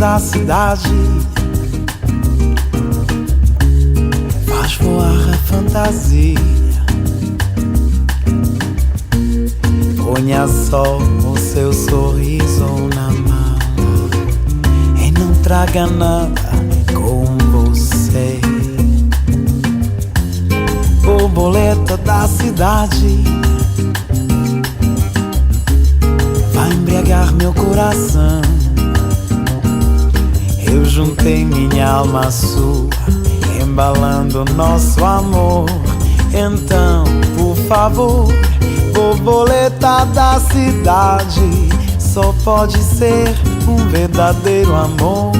da cidade faz voar a fantasia. Ponha só o seu sorriso na mala e não traga nada com você. Borboleta da cidade vai embriagar meu coração. Eu juntei minha alma à sua, embalando nosso amor. Então, por favor, borboleta da cidade, só pode ser um verdadeiro amor.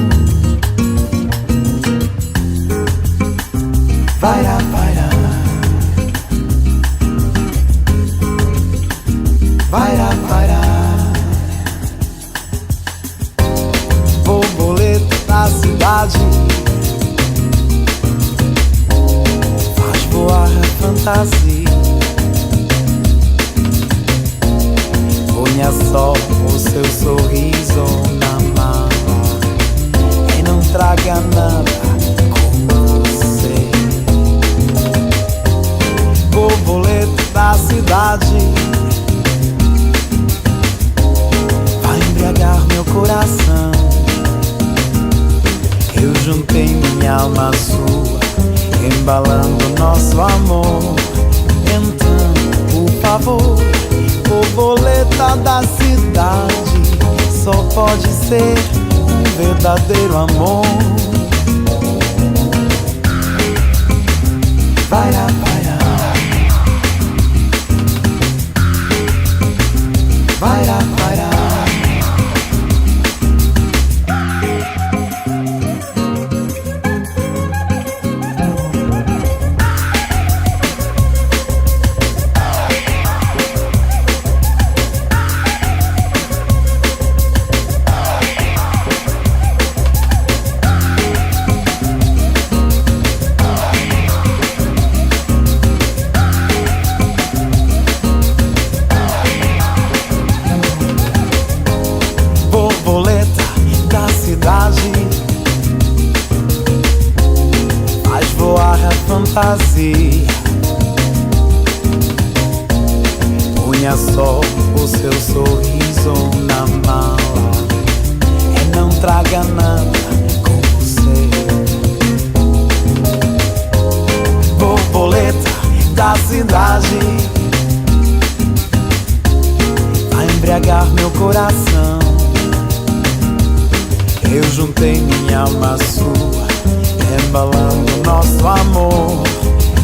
Vaira, vaira, vaira, vaira. Borboleta da cidade faz voar a fantasia. Ponha só o seu sorriso na mala e não traga nada com você. Borboleta da cidade vai embriagar meu coração. Eu juntei minha alma à sua, embalando nosso amor. Então, por favor, borboleta da cidade, só pode ser um verdadeiro amor. Vaira, vaira, vaira, vaira. Borboleta da cidade faz voar a fantasia. Ponha só o seu sorriso na mala e não traga nada com você. Borboleta da cidade vai embriagar meu coração. Eu juntei minha alma à sua, embalando nosso amor.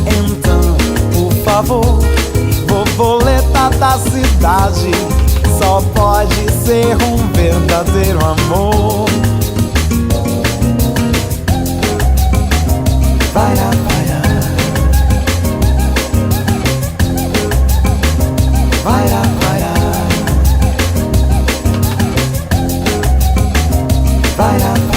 Então, por favor, borboleta da cidade, só pode ser um verdadeiro amor. Vaira, vaira, vaira, vaira, vaira.